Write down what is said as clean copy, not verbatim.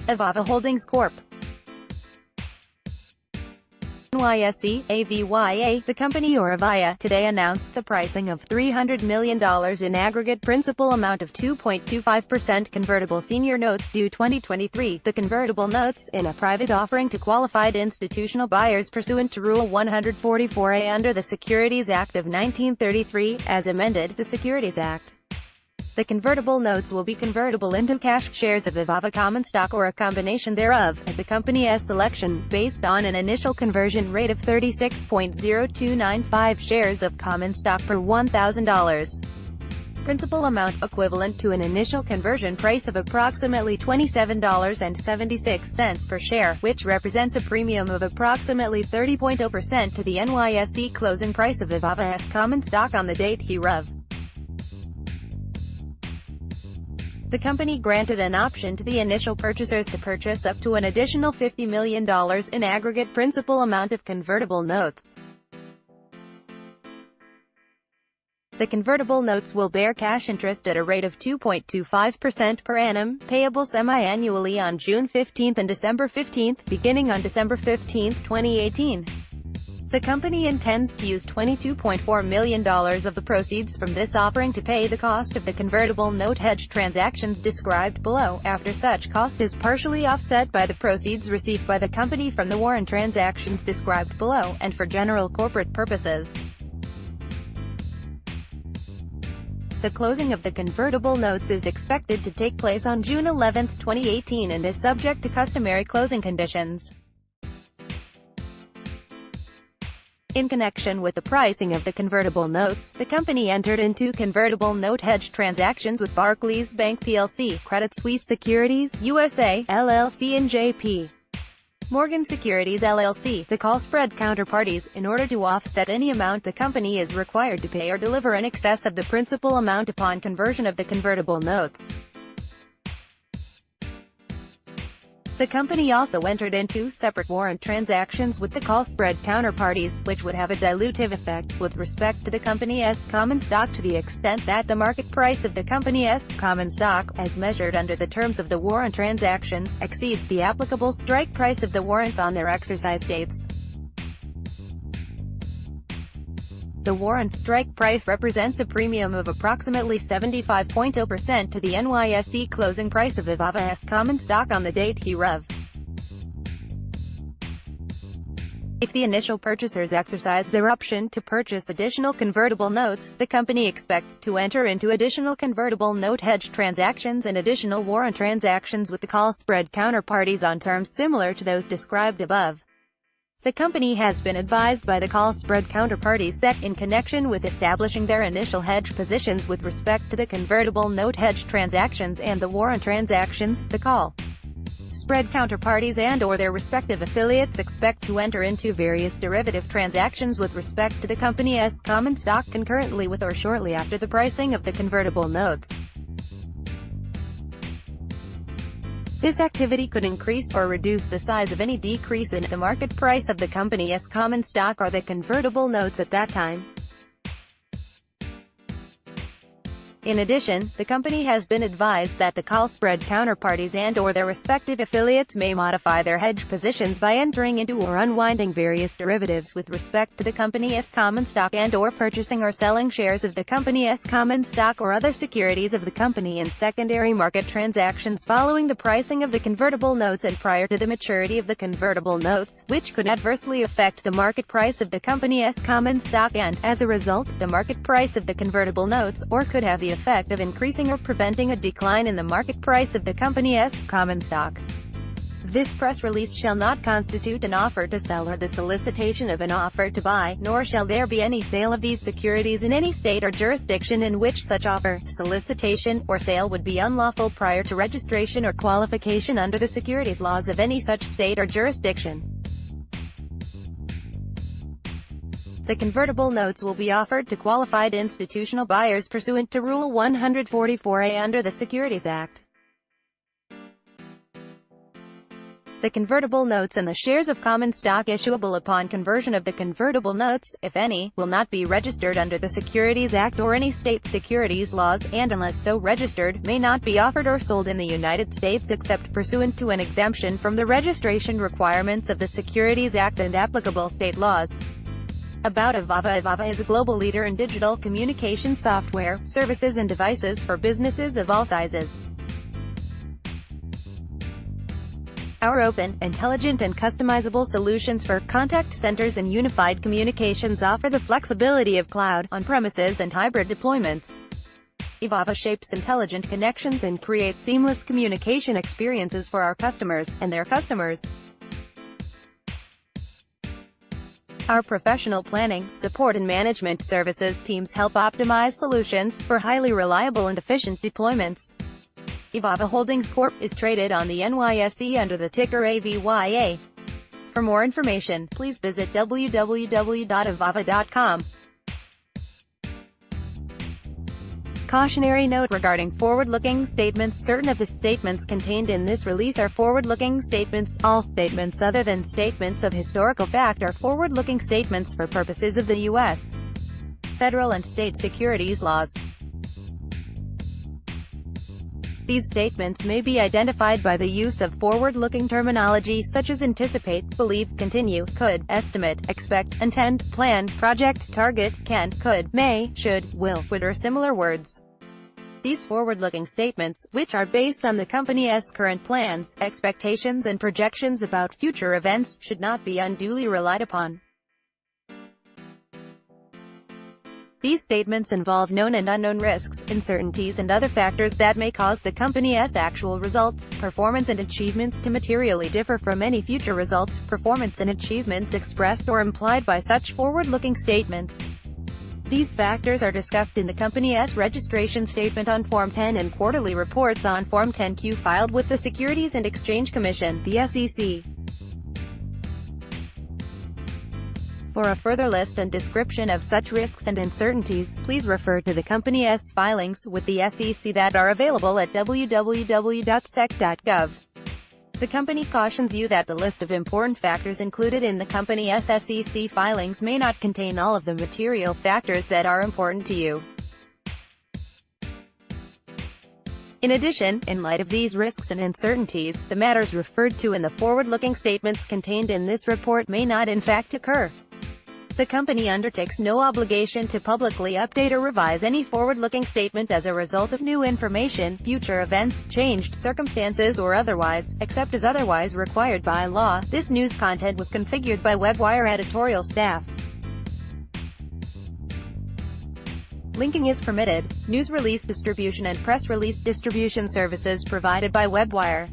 Avaya Holdings Corp. NYSE, AVYA, the company or Avaya, today announced the pricing of $300 million in aggregate principal amount of 2.25% Convertible Senior Notes due 2023. The convertible notes, in a private offering to qualified institutional buyers pursuant to Rule 144A under the Securities Act of 1933, as amended, the Securities Act. The convertible notes will be convertible into cash, shares of AVYA common stock or a combination thereof, at the company's selection, based on an initial conversion rate of 36.0295 shares of common stock per $1,000. Principal amount, equivalent to an initial conversion price of approximately $27.76 per share, which represents a premium of approximately 30.0% to the NYSE closing price of AVYA's common stock on the date hereof. The company granted an option to the initial purchasers to purchase up to an additional $50 million in aggregate principal amount of convertible notes. The convertible notes will bear cash interest at a rate of 2.25% per annum, payable semi-annually on June 15 and December 15, beginning on December 15, 2018. The company intends to use $22.4 million of the proceeds from this offering to pay the cost of the convertible note hedge transactions described below, after such cost is partially offset by the proceeds received by the company from the warrant transactions described below, and for general corporate purposes. The closing of the convertible notes is expected to take place on June 11, 2018 and is subject to customary closing conditions. In connection with the pricing of the convertible notes, the company entered into convertible note hedge transactions with Barclays Bank plc, Credit Suisse Securities USA, LLC and J.P. Morgan Securities LLC, the call spread counterparties, in order to offset any amount the company is required to pay or deliver in excess of the principal amount upon conversion of the convertible notes. The company also entered into separate warrant transactions with the call spread counterparties, which would have a dilutive effect, with respect to the company's common stock to the extent that the market price of the company's common stock, as measured under the terms of the warrant transactions, exceeds the applicable strike price of the warrants on their exercise dates. The warrant strike price represents a premium of approximately 75.0% to the NYSE closing price of AVYA's common stock on the date hereof. If the initial purchasers exercise their option to purchase additional convertible notes, the company expects to enter into additional convertible note hedge transactions and additional warrant transactions with the call spread counterparties on terms similar to those described above. The company has been advised by the call spread counterparties that, in connection with establishing their initial hedge positions with respect to the convertible note hedge transactions and the warrant transactions, the call spread counterparties and/or their respective affiliates expect to enter into various derivative transactions with respect to the company's common stock concurrently with or shortly after the pricing of the convertible notes. This activity could increase or reduce the size of any decrease in the market price of the company's common stock or the convertible notes at that time. In addition, the company has been advised that the call spread counterparties and/or their respective affiliates may modify their hedge positions by entering into or unwinding various derivatives with respect to the company's common stock and/or purchasing or selling shares of the company's common stock or other securities of the company in secondary market transactions following the pricing of the convertible notes and prior to the maturity of the convertible notes, which could adversely affect the market price of the company's common stock and, as a result, the market price of the convertible notes, or could have the effect of increasing or preventing a decline in the market price of the company's common stock. This press release shall not constitute an offer to sell or the solicitation of an offer to buy, nor shall there be any sale of these securities in any state or jurisdiction in which such offer, solicitation, or sale would be unlawful prior to registration or qualification under the securities laws of any such state or jurisdiction. The convertible notes will be offered to qualified institutional buyers pursuant to Rule 144A under the Securities Act. The convertible notes and the shares of common stock issuable upon conversion of the convertible notes, if any, will not be registered under the Securities Act or any state securities laws, and unless so registered, may not be offered or sold in the United States except pursuant to an exemption from the registration requirements of the Securities Act and applicable state laws. About Avaya. Avaya is a global leader in digital communication software, services and devices for businesses of all sizes. Our open, intelligent and customizable solutions for contact centers and unified communications offer the flexibility of cloud, on-premises and hybrid deployments. Avaya shapes intelligent connections and creates seamless communication experiences for our customers, and their customers. Our professional planning, support and management services teams help optimize solutions for highly reliable and efficient deployments. Avaya Holdings Corp. is traded on the NYSE under the ticker AVYA. For more information, please visit www.avaya.com. Cautionary note regarding forward-looking statements. Certain of the statements contained in this release are forward-looking statements. All statements other than statements of historical fact are forward-looking statements for purposes of the U.S. federal and state securities laws. These statements may be identified by the use of forward-looking terminology such as anticipate, believe, continue, could, estimate, expect, intend, plan, project, target, can, could, may, should, will, would or similar words. These forward-looking statements, which are based on the company's current plans, expectations and projections about future events, should not be unduly relied upon. These statements involve known and unknown risks, uncertainties and other factors that may cause the company's actual results, performance and achievements to materially differ from any future results, performance and achievements expressed or implied by such forward-looking statements. These factors are discussed in the company's registration statement on Form 10 and quarterly reports on Form 10-Q filed with the Securities and Exchange Commission, the SEC. For a further list and description of such risks and uncertainties, please refer to the company's filings with the SEC that are available at www.sec.gov. The company cautions you that the list of important factors included in the company's SEC filings may not contain all of the material factors that are important to you. In addition, in light of these risks and uncertainties, the matters referred to in the forward-looking statements contained in this report may not in fact occur. The company undertakes no obligation to publicly update or revise any forward-looking statement as a result of new information, future events, changed circumstances or otherwise, except as otherwise required by law. This news content was configured by WebWire editorial staff. Linking is permitted. News release distribution and press release distribution services provided by WebWire.